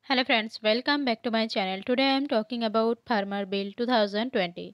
Hello friends, welcome back to my channel. Today I am talking about Farmer Bill 2020.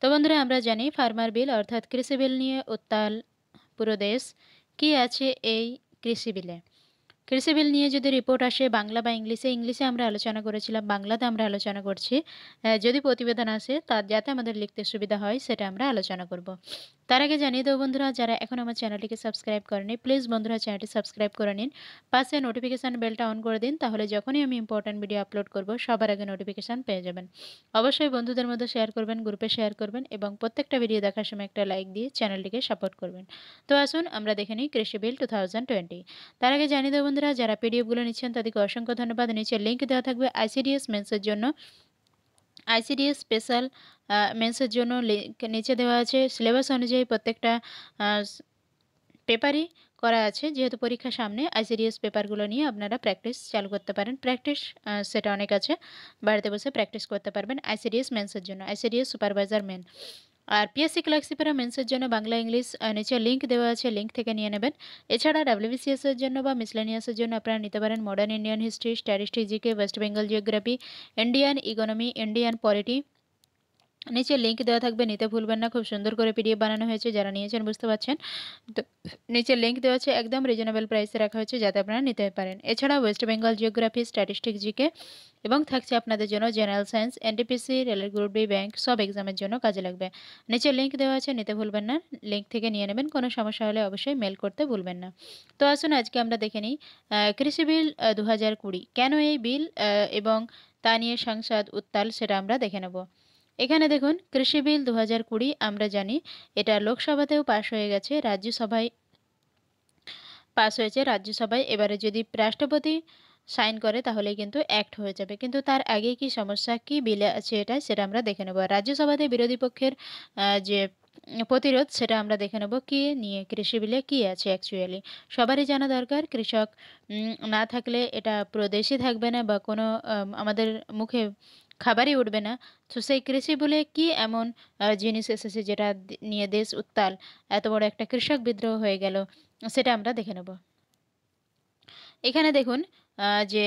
তো বন্ধুরা আমরা জানি farmer বিল অর্থাৎ কৃষি বিল নিয়ে উত্তাল পুরো দেশ। কি আছে এই কৃষি বিলে? কৃষি বিল নিয়ে যদি রিপোর্ট আসে বাংলা বা ইংলিশে আমরা আলোচনা করেছিলাম, বাংলাতে আমরা আলোচনা করছি। যদি প্রতিবেদন আসে তার যাতে আমাদের লিখতে সুবিধা হয় সেটা আমরা আলোচনা করব। তার আগে জানিয়ে দেবো বন্ধুরা, যারা এখন আমার চ্যানেলটিকে সাবস্ক্রাইব করেনি প্লিজ বন্ধুরা চ্যানেলটি সাবস্ক্রাইব করে নিন, পাশে নোটিফিকেশান বেলটা অন করে দিন, তাহলে যখনই আমি ইম্পর্ট্যান্ট ভিডিও আপলোড করব সবার আগে নোটিফিকেশান পেয়ে যাবেন। অবশ্যই বন্ধুদের মধ্যে শেয়ার করবেন, গ্রুপে শেয়ার করবেন এবং প্রত্যেকটা ভিডিও দেখার সময় একটা লাইক দিয়ে চ্যানেলটিকে সাপোর্ট করবেন। তো আসুন আমরা দেখে নিই কৃষি বিল 2020। তার আগে জানিয়ে দেবো বন্ধুরা, যারা পিডিএফগুলো নিচ্ছেন তাদেরকে অসংখ্য ধন্যবাদ। নিচে লিঙ্ক দেওয়া থাকবে আইসিডিএস মেন্সের জন্য, আইসিডিএস স্পেশাল মেন্সের জন্য লিঙ্ক নিচে দেওয়া আছে। সিলেবাস অনুযায়ী প্রত্যেকটা পেপারই করা আছে, যেহেতু পরীক্ষা সামনে আইসিডিএস পেপারগুলো নিয়ে আপনারা প্র্যাকটিস চালু করতে পারেন। প্র্যাকটিস সেটা অনেক আছে, বাড়িতে বসে প্র্যাকটিস করতে পারবেন আইসিডিএস মেন্সের জন্য, আইসিডিএস সুপারভাইজার মেন। আর পিএসসি ক্লার্কশিপের মেন্সের জন্য বাংলা ইংলিশ নিচে লিঙ্ক দেওয়া আছে, লিঙ্ক থেকে নিয়ে নেবেন। এছাড়া ডাব্লিউবিসিএস এর জন্য বা মিসলেনিয়াসের জন্য আপনারা নিতে পারেন modern Indian history, statistics, GK, West Bengal geography, Indian economy, Indian polity. নিচে লিঙ্ক দেওয়া থাকবে, নিতে ভুলবেন না। খুব সুন্দর করে পিডিএফ বানানো হয়েছে, যারা নিয়েছেন বুঝতে পারছেন। তো নিচে লিঙ্ক দেওয়া আছে, একদম রিজনেবল প্রাইসে রাখা হয়েছে যাতে আপনারা নিতে পারেন। এছাড়া West Bengal geography, statistics, GK এবং থাকছে আপনাদের জন্য জেনারেল সায়েন্স, এনটিপিসি, রেলের গ্রুপ ডি, ব্যাংক সব এক্সামের জন্য কাজে লাগবে। নিচে লিঙ্ক দেওয়া আছে, নিতে ভুলবেন না, লিঙ্ক থেকে নিয়ে নেবেন। কোনো সমস্যা হলে অবশ্যই মেল করতে ভুলবেন না। তো আসুন আজকে আমরা দেখে নিই কৃষি বিল 2020 কেন এই বিল এবং তা নিয়ে সংসদ উত্তাল সেটা আমরা দেখে নেব। এখানে দেখুন কৃষি বিল 2020 আমরা জানি এটা লোকসভাতেও পাশ হয়ে গেছে, রাজ্যসভায় পাস হয়েছে রাজ্যসভায়। এবারে যদি রাষ্ট্রপতি সাইন করে তাহলে কিন্তু অ্যাক্ট হয়ে যাবে, কিন্তু তার আগে কি সমস্যা, কি বিলে আছে এটা সেটা আমরা দেখে নেব। রাজ্যসভাতে বিরোধী পক্ষের যে প্রতিরোধ সেটা আমরা দেখে নেব কি নিয়ে, কৃষি বিলে কি আছে অ্যাকচুয়ালি। সবারই জানা দরকার, কৃষক না থাকলে এটা পুরো দেশই থাকবে না বা কোনো আমাদের মুখে খাবারই উঠবে না। তো সেই কৃষি বলে কি এমন জিনিস এসেছে যেটা নিয়ে দেশ উত্তাল, এত বড় একটা কৃষক বিদ্রোহ হয়ে গেল, সেটা আমরা দেখে নেব। এখানে দেখুন যে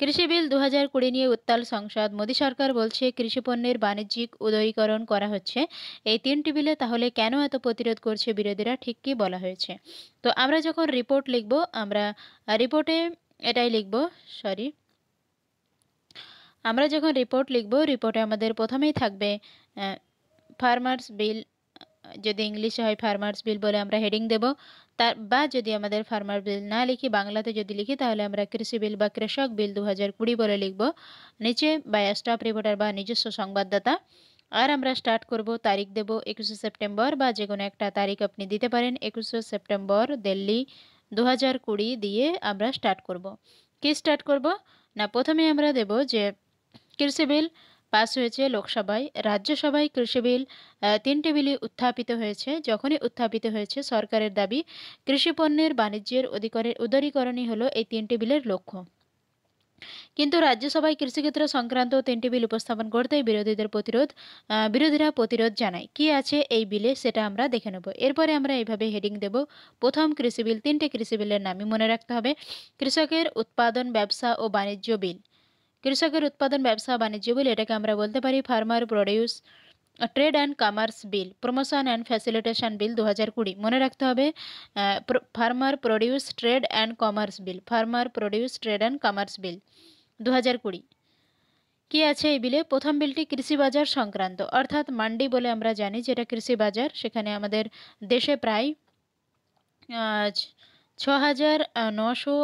কৃষি বিল 2020 নিয়ে উত্তাল সংসদ। মোদী সরকার বলছে কৃষি পণ্যের বাণিজ্যিক উদারীকরণ করা হচ্ছে এই তিনটি বিলে, তাহলে কেন এত প্রতিরোধ করছে বিরোধীরা, ঠিক কি বলা হয়েছে। তো আমরা যখন রিপোর্ট লিখব, আমরা রিপোর্টে এটাই লিখব, সরি, আমরা যখন রিপোর্ট লিখব রিপোর্টে আমাদের প্রথমেই থাকবে ফার্মার্স বিল, যদি ইংলিশে হয় ফার্মার্স বিল বলে আমরা হেডিং দেব। তার বা যদি আমাদের ফার্মার বিল না লিখি, বাংলাতে যদি লিখি তাহলে আমরা কৃষি বিল বা কৃষক বিল 2020 বলে লিখব। নিচে বা স্টাফ রিপোর্টার বা নিজস্ব সংবাদদাতা। আর আমরা স্টার্ট করব, তারিখ দেব 21শে সেপ্টেম্বর বা যে কোনো একটা তারিখ আপনি দিতে পারেন, 21শে সেপ্টেম্বর দিল্লি 2020 দিয়ে আমরা স্টার্ট করব। কি স্টার্ট করব না, প্রথমে আমরা দেব যে কৃষি বিল পাস হয়েছে লোকসভায়, রাজ্যসভায় কৃষি বিল তিনটি বিলই উত্থাপিত হয়েছে। যখনই উত্থাপিত হয়েছে সরকারের দাবি কৃষি পণ্যের বাণিজ্যের উদারীকরণই হলো এই তিনটি বিলের লক্ষ্য। কিন্তু রাজ্যসভায় কৃষিক্ষেত্র সংক্রান্ত তিনটি বিল উপস্থাপন করতেই বিরোধীরা প্রতিরোধ জানায়। কি আছে এই বিলে সেটা আমরা দেখে নেব। এরপরে আমরা এইভাবে হেডিং দেব, প্রথম কৃষি বিল। তিনটে কৃষি বিলের নামই মনে রাখতে হবে। কৃষকের উৎপাদন, ব্যবসা ও বাণিজ্য বিল। কৃষকের উৎপাদন, ব্যবসা, বাণিজ্য বিল, এটাকে আমরা বলতে পারি farmer produce trade and commerce bill, promotion and facilitation bill 2020। মনে রাখতে হবে farmer produce trade and commerce bill, farmer produce trade and commerce bill 2020। কি আছে এই বিলে? প্রথম বিলটি কৃষি বাজার সংক্রান্ত, অর্থাৎ মান্ডি বলে আমরা জানি যেটা কৃষি বাজার, সেখানে আমাদের দেশে প্রায় 6,900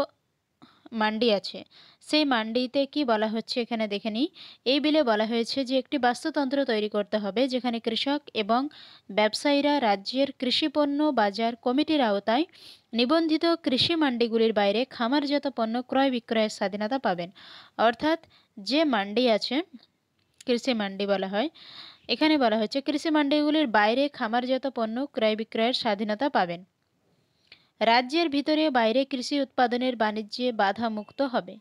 মান্ডি আছে। সেই মান্ডিতে কি বলা হচ্ছে এখানে দেখে নিই। এই বিলে বলা হয়েছে যে একটি বাস্তুতন্ত্র তৈরি করতে হবে যেখানে কৃষক এবং ব্যবসায়ীরা রাজ্যের কৃষিপণ্য বাজার কমিটির আওতায় নিবন্ধিত কৃষি মান্ডিগুলির বাইরে খামারজাত পণ্য ক্রয় বিক্রয়ের স্বাধীনতা পাবেন। অর্থাৎ যে মান্ডি আছে, কৃষি মান্ডি বলা হয়, এখানে বলা হচ্ছে কৃষি মান্ডিগুলির বাইরে খামারজাত পণ্য ক্রয় বিক্রয়ের স্বাধীনতা পাবেন। রাজ্যের ভিতরে বাইরে কৃষি উৎপাদনের বাণিজ্যে বাধা মুক্ত হবে।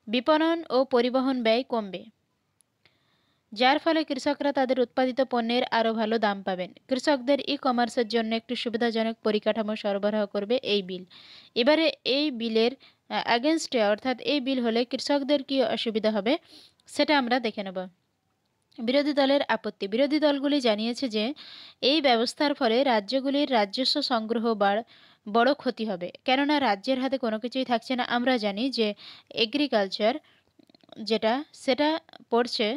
বিপণন ও পরিবহন ব্যয় কমবে, যার ফলে কৃষকরা তাদের উৎপাদিত পণ্যের আরও ভালো দাম পাবেন। কৃষকদের ই কমার্সের জন্য একটি সুবিধাজনক পরিকাঠামো সরবরাহ করবে এই বিল। এবারে এই বিলের অ্যাগেনস্টে অর্থাৎ এই বিল হলে কৃষকদের কি অসুবিধা হবে সেটা আমরা দেখে নেব। বিরোধী দলের আপত্তি। বিরোধী দলগুলি জানিয়েছে যে এই ব্যবস্থার ফলে রাজ্যগুলির রাজস্ব সংগ্রহ বড় ক্ষতি হবে, কেননা রাজ্যের হাতে কোনো কিছুই থাকছে না। আমরা জানি যে এগ্রিকালচার যেটা সেটা পড়ছে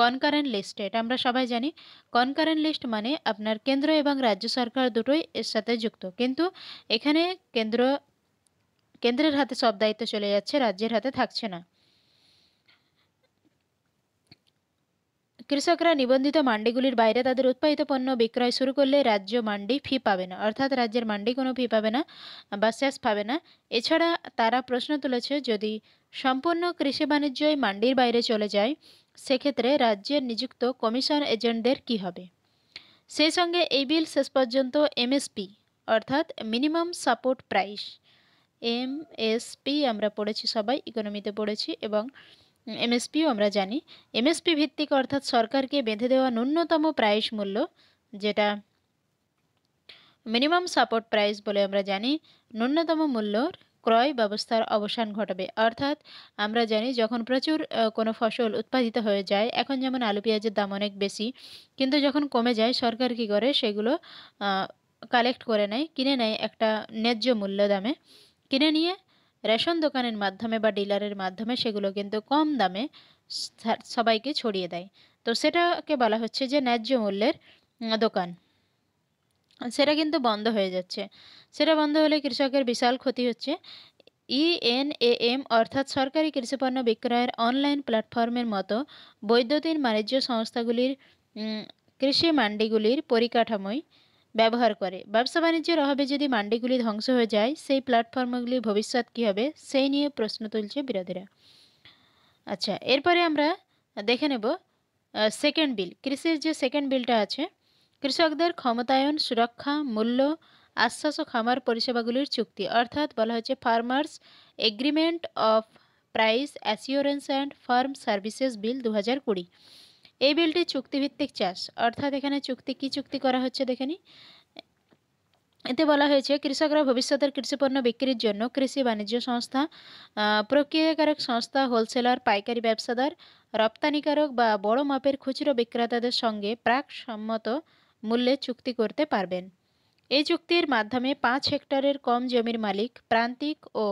কনকারেন্ট লিস্টে, এটা আমরা সবাই জানি। কনকারেন্ট লিস্ট মানে আপনার কেন্দ্র এবং রাজ্য সরকার দুটোই এর সাথে যুক্ত, কিন্তু এখানে কেন্দ্রের হাতে সব দায়িত্ব চলে যাচ্ছে, রাজ্যের হাতে থাকছে না। কৃষকরা নিবন্ধিত মান্ডিগুলির বাইরে তাদের উৎপাদিত পণ্য বিক্রয় শুরু করলে রাজ্য মান্ডি ফি পাবে না, অর্থাৎ রাজ্যের মান্ডি কোনো ফি পাবে না বা সেস পাবে না। এছাড়া তারা প্রশ্ন তুলেছে যদি সম্পূর্ণ কৃষি বাণিজ্যই মান্ডির বাইরে চলে যায় সেক্ষেত্রে রাজ্যের নিযুক্ত কমিশন এজেন্টদের কি হবে। সেই সঙ্গে এই বিল শেষ পর্যন্ত এমএসপি অর্থাৎ মিনিমাম সাপোর্ট প্রাইস, এমএসপি আমরা পড়েছি সবাই, ইকোনমিতে পড়েছি, এবং এমএসপিও আমরা জানি। এমএসপি ভিত্তিক অর্থাৎ সরকারকে বেঁধে দেওয়া ন্যূনতম প্রাইস মূল্য, যেটা মিনিমাম সাপোর্ট প্রাইস বলে আমরা জানি, ন্যূনতম মূল্যর ক্রয় ব্যবস্থার অবসান ঘটাবে। অর্থাৎ আমরা জানি যখন প্রচুর কোনো ফসল উৎপাদিত হয়ে যায়, এখন যেমন আলু পেঁয়াজের দাম অনেক বেশি, কিন্তু যখন কমে যায় সরকার কী করে সেগুলো কালেক্ট করে নেয়, কিনে নেয় একটা ন্যায্য মূল্য দামে, কিনে নিয়ে রেশন দোকানের মাধ্যমে বা ডিলারের মাধ্যমে সেগুলো কিন্তু কম দামে সবাইকে ছড়িয়ে দেয়। তো সেটাকে বলা হচ্ছে যে ন্যায্য মূল্যের দোকান, সেটা কিন্তু বন্ধ হয়ে যাচ্ছে। সেটা বন্ধ হলে কৃষকের বিশাল ক্ষতি হচ্ছে। ইএনএএম অর্থাৎ সরকারি কৃষিপণ্য বিক্রয়ের অনলাইন প্ল্যাটফর্মের মতো বৈদ্যুতিন বাণিজ্য সংস্থাগুলির কৃষি মান্ডিগুলির পরিকাঠামোই ব্যবহার করে। ব্যবসা বাণিজ্যের অভাবে যদি মান্ডিগুলি ধ্বংস হয়ে যায় সেই প্ল্যাটফর্মগুলির ভবিষ্যৎ কী হবে সেই নিয়ে প্রশ্ন তুলছে বিরোধীরা। আচ্ছা, এরপরে আমরা দেখে নেব সেকেন্ড বিল। কৃষির যে সেকেন্ড বিলটা আছে, কৃষকদের ক্ষমতায়ন, সুরক্ষা, মূল্য আশ্বাস ও খামার পরিষেবাগুলির চুক্তি, অর্থাৎ বলা হচ্ছে farmers agreement of price assurance and farm services bill 2020। এই বিলটি চুক্তিভিত্তিক চাষ, অর্থাৎ এখানে কি চুক্তি করা হচ্ছে দেখে নিই। এতে বলা হয়েছে কৃষকরা ভবিষ্যতের কৃষিপণ্য বিক্রির জন্য কৃষি বাণিজ্য সংস্থা, প্রক্রিয়াকারক সংস্থা, হোলসেলার, পাইকারি ব্যবসাদার, রপ্তানিকারক বা বড় মাপের খুচরো বিক্রেতাদের সঙ্গে প্রাক সম্মত মূল্যে চুক্তি করতে পারবেন। এই চুক্তির মাধ্যমে 5 হেক্টরের কম জমির মালিক, প্রান্তিক ও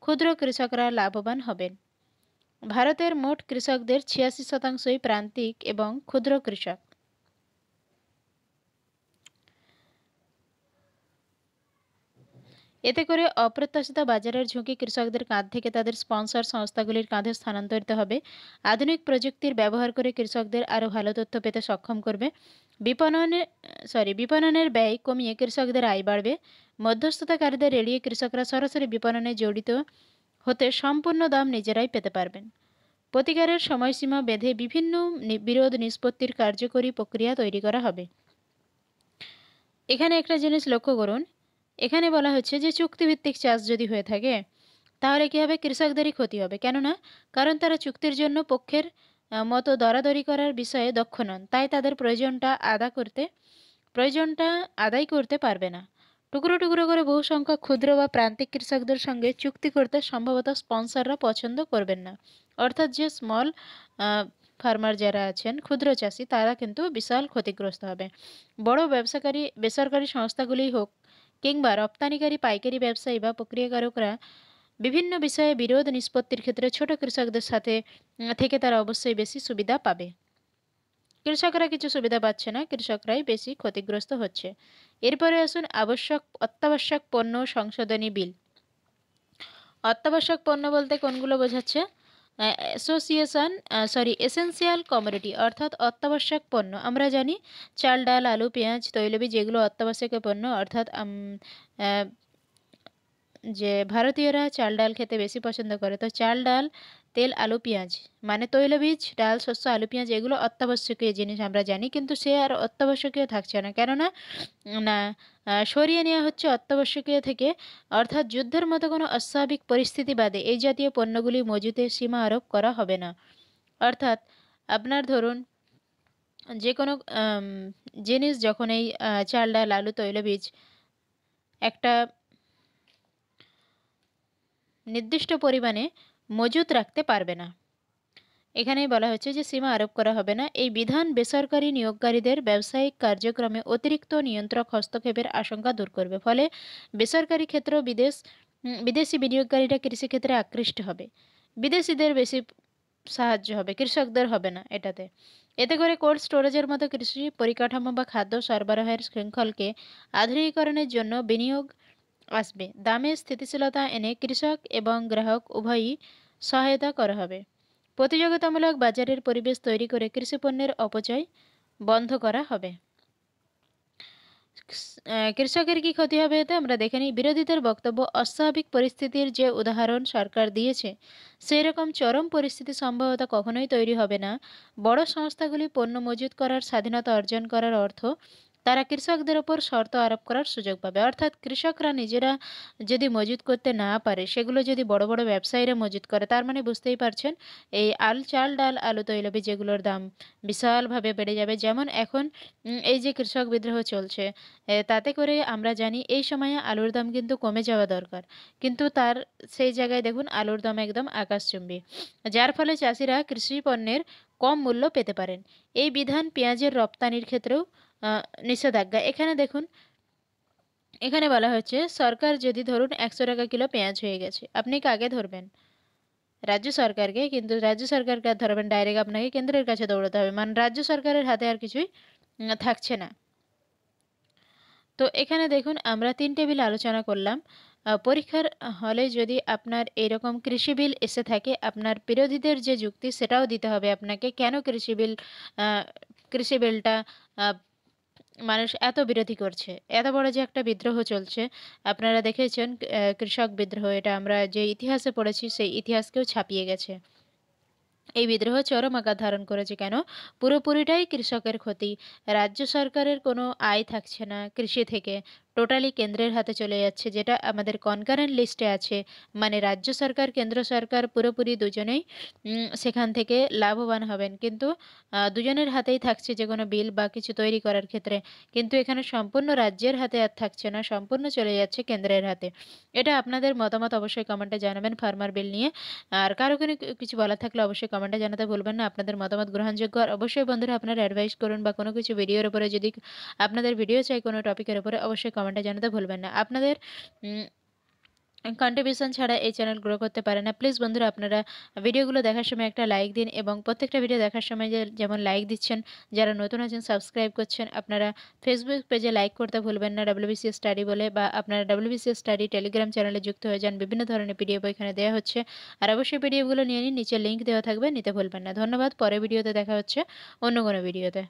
ক্ষুদ্র কৃষকরা লাভবান হবেন। ভারতের মোট কৃষকদের 86%ই প্রান্তিক এবং ক্ষুদ্র কৃষক। এতে করে অপ্রত্যাশিত বাজারের ঝুঁকি কৃষকদের কাঁধ থেকে তাদের স্পন্সর সংস্থাগুলির কাঁধে স্থানান্তরিত হবে। আধুনিক প্রযুক্তির ব্যবহার করে কৃষকদের আরও ভালো তথ্য পেতে সক্ষম করবে। বিপণনের ব্যয় কমিয়ে কৃষকদের আয় বাড়বে। মধ্যস্থতাকারীদের এড়িয়ে কৃষকরা সরাসরি বিপণনে জড়িত হতে সম্পূর্ণ দাম নিজেরাই পেতে পারবেন। প্রতিকারের সময়সীমা বেঁধে বিভিন্ন বিরোধ নিষ্পত্তির কার্যকরী প্রক্রিয়া তৈরি করা হবে। এখানে একটা জিনিস লক্ষ্য করুন, এখানে বলা হচ্ছে যে চুক্তিভিত্তিক চাষ যদি হয়ে থাকে তাহলে কী হবে, কৃষকদেরই ক্ষতি হবে। কেননা কারণ তারা চুক্তির জন্য পক্ষের মতো দরাদরি করার বিষয়ে দক্ষ নন, তাই তাদের প্রয়োজনটা আদায় করতে পারবে না। টুকরো টুকরো করে বহু সংখ্যক ক্ষুদ্র বা প্রান্তিক কৃষকদের সঙ্গে চুক্তি করতে সম্ভবত স্পন্সররা পছন্দ করবেন না। অর্থাৎ যে স্মল ফার্মার যারা আছেন, ক্ষুদ্র চাষি, তারা কিন্তু বিশাল ক্ষতিগ্রস্ত হবে। বড় বেসরকারি সংস্থাগুলি হোক কিংবা রপ্তানিকারী, পাইকারি ব্যবসায়ী বা প্রক্রিয়াকারকরা বিভিন্ন বিষয়ে বিরোধ নিষ্পত্তির ক্ষেত্রে ছোট কৃষকদের সাথে থেকে তারা অবশ্যই বেশি সুবিধা পাবে। কৃষকরা কিছু সুবিধা পাচ্ছে না, কৃষকরাই বেশি ক্ষতিগ্রস্ত হচ্ছে। এরপরে আসুন অত্যাবশ্যক পণ্য সংশোধনী বিল। অত্যাবশ্যক পণ্য বলতে কোনগুলো বোঝাচ্ছে? এসেনশিয়াল কমোডিটি অর্থাৎ অত্যাবশ্যক পণ্য। আমরা জানি চাল, ডাল, আলু, পেঁয়াজ, তৈলবীজ এগুলো অত্যাবশ্যকীয় পণ্য, অর্থাৎ যে ভারতীয়রা চাল ডাল খেতে বেশি পছন্দ করে, তো চাল, ডাল, তেল, আলু, পেঁয়াজ মানে তৈলবীজ, ডাল, শস্য, আলু, পেঁয়াজ এগুলো অত্যাবশ্যকীয় জিনিস আমরা জানি, কিন্তু সে আর অত্যাবশ্যকীয় থাকছে না। কেননা সরিয়ে নেওয়া হচ্ছে অত্যাবশ্যকীয় থেকে, অর্থাৎ যুদ্ধের মতো কোনো অস্বাভাবিক পরিস্থিতি বাদে এই জাতীয় পণ্যগুলি মজুতে সীমা আরোপ করা হবে না। অর্থাৎ আপনার ধরুন যে কোনো জিনিস যখন এই চাল, ডাল, আলু, তৈলবীজ একটা নির্দিষ্ট পরিমাণে মজুত রাখতে পারবে না। এখানেই বলা হচ্ছে যে সীমা আরোপ করা হবে না। এই বিধান বেসরকারি নিয়োগকারীদের ব্যবসায়িক কার্যক্রমে অতিরিক্ত নিয়ন্ত্রক হস্তক্ষেপের আশঙ্কা দূর করবে। ফলে বেসরকারি ক্ষেত্র বিদেশি বিনিয়োগকারীরা কৃষিক্ষেত্রে আকৃষ্ট হবে। বিদেশিদের বেশি সাহায্য হবে, কৃষকদের হবে না এটাতে। এতে করে কোল্ড স্টোরেজের মতো কৃষি পরিকাঠামো বা খাদ্য সরবরাহের শৃঙ্খলকে আধুনিকীকরণের জন্য বিনিয়োগ আসবে। দামে স্থিতিশীলতা এনে কৃষক এবং গ্রাহক উভয়ই সহায়তা করা হবে। প্রতিযোগিতামূলক বাজারের পরিবেশ তৈরি করে কৃষিপণ্যের অপচয় বন্ধ করা হবে। কৃষকের কি ক্ষতি হবে এতে আমরা দেখে নিই। বিরোধীদের বক্তব্য, অস্বাভাবিক পরিস্থিতির যে উদাহরণ সরকার দিয়েছে সেই রকম চরম পরিস্থিতি সম্ভবত কখনোই তৈরি হবে না। বড় সংস্থাগুলি পণ্য মজুত করার স্বাধীনতা অর্জন করার অর্থ তারা কৃষকদের ওপর শর্ত আরোপ করার সুযোগ পাবে। অর্থাৎ কৃষকরা নিজেরা যদি মজুত করতে না পারে, সেগুলো যদি বড় বড় ব্যবসায়ীরা মজুত করে, তার মানে বুঝতেই পারছেন এই চাল ডাল আলু তৈলবীজ যেগুলোর দাম বিশালভাবে বেড়ে যাবে। যেমন এখন এই যে কৃষক বিদ্রোহ চলছে, তাতে করে আমরা জানি এই সময়ে আলুর দাম কিন্তু কমে যাওয়া দরকার, কিন্তু তার সেই জায়গায় দেখুন আলুর দাম একদম আকাশচুম্বী, যার ফলে চাষিরা কৃষি পণ্যের কম মূল্য পেতে পারেন। এই বিধান পেঁয়াজের রপ্তানির ক্ষেত্রেও নিষেধাজ্ঞা। এখানে দেখুন, এখানে বলা হচ্ছে সরকার যদি ধরুন 100 টাকা কিলো পেঁয়াজ হয়ে গেছে, আপনি কাকে ধরবেন? রাজ্য সরকারকে। কিন্তু রাজ্য সরকারকে আর ধরবেন, ডাইরেক্ট আপনাকে কেন্দ্রের কাছে দৌড়াতে হবে, মানে রাজ্য সরকারের হাতে আর কিছুই থাকছে না। তো এখানে দেখুন আমরা 3টে বিল আলোচনা করলাম। পরীক্ষার হলে যদি আপনার এরকম কৃষি বিল এসে থাকে, আপনার বিরোধীদের যে যুক্তি সেটাও দিতে হবে আপনাকে, কেন কৃষি বিলটা মানুষ এত বিরোধী করছে। এত বড় যে একটা বিদ্রোহ চলছে, আপনারা দেখেছেন কৃষক বিদ্রোহ, এটা আমরা যে ইতিহাসে পড়েছি সেই ইতিহাসকেও ছাপিয়ে গেছে। এই বিদ্রোহ চরম আকার ধারণ করেছে কেন? পুরোপুরিটাই কৃষকের ক্ষতি। রাজ্য সরকারের কোনো আয় থাকছে না কৃষি থেকে, টোটালি কেন্দ্রের হাতে চলে যাচ্ছে, যেটা আমাদের কনকারেন্ট লিস্টে আছে। মানে রাজ্য সরকার কেন্দ্র সরকার পুরোপুরি দুজনেই সেখান থেকে লাভবান হবেন, কিন্তু দুজনের হাতেই থাকছে যে কোনো বিল বা কিছু তৈরি করার ক্ষেত্রে। কিন্তু এখানে সম্পূর্ণ রাজ্যের হাতে আর থাকছে না, সম্পূর্ণ চলে যাচ্ছে কেন্দ্রের হাতে। এটা আপনাদের মতামত অবশ্যই কমেন্টে জানাবেন ফার্মার বিল নিয়ে। আর কারো কোনো কিছু বলার থাকলে অবশ্যই কমেন্টে জানাতে ভুলবেন না। আপনাদের মতামত গ্রহণযোগ্য। আর অবশ্যই বন্ধুরা আপনারা অ্যাডভাইস করুন বা কোনো কিছু ভিডিওর উপরে যদি আপনাদের ভিডিও চাই কোনো টপিকের উপরে, অবশ্যই কমেন্টে জানাতে ভুলবেন না। আপনাদের কন্ট্রিবিউশন ছাড়া এই চ্যানেল গ্রো করতে পারে না। প্লিজ বন্ধুরা আপনারা ভিডিওগুলো দেখার সময় একটা লাইক দিন, এবং প্রত্যেকটা ভিডিও দেখার সময় যেমন লাইক দিচ্ছেন, যারা নতুন আছেন সাবস্ক্রাইব করছেন, আপনারা ফেসবুক পেজে লাইক করতে ভুলবেন না WBC স্টাডি বলে, বা আপনারা WBC স্টাডি টেলিগ্রাম চ্যানেলে যুক্ত হয়ে যান। বিভিন্ন ধরনের পিডিএফ এখানে দেওয়া হচ্ছে, আর অবশ্যই পিডিএফগুলো নিয়ে নিন, নিচে লিঙ্ক দেওয়া থাকবে, নিতে ভুলবেন না। ধন্যবাদ। পরের ভিডিওতে দেখা হচ্ছে অন্য কোনো ভিডিওতে।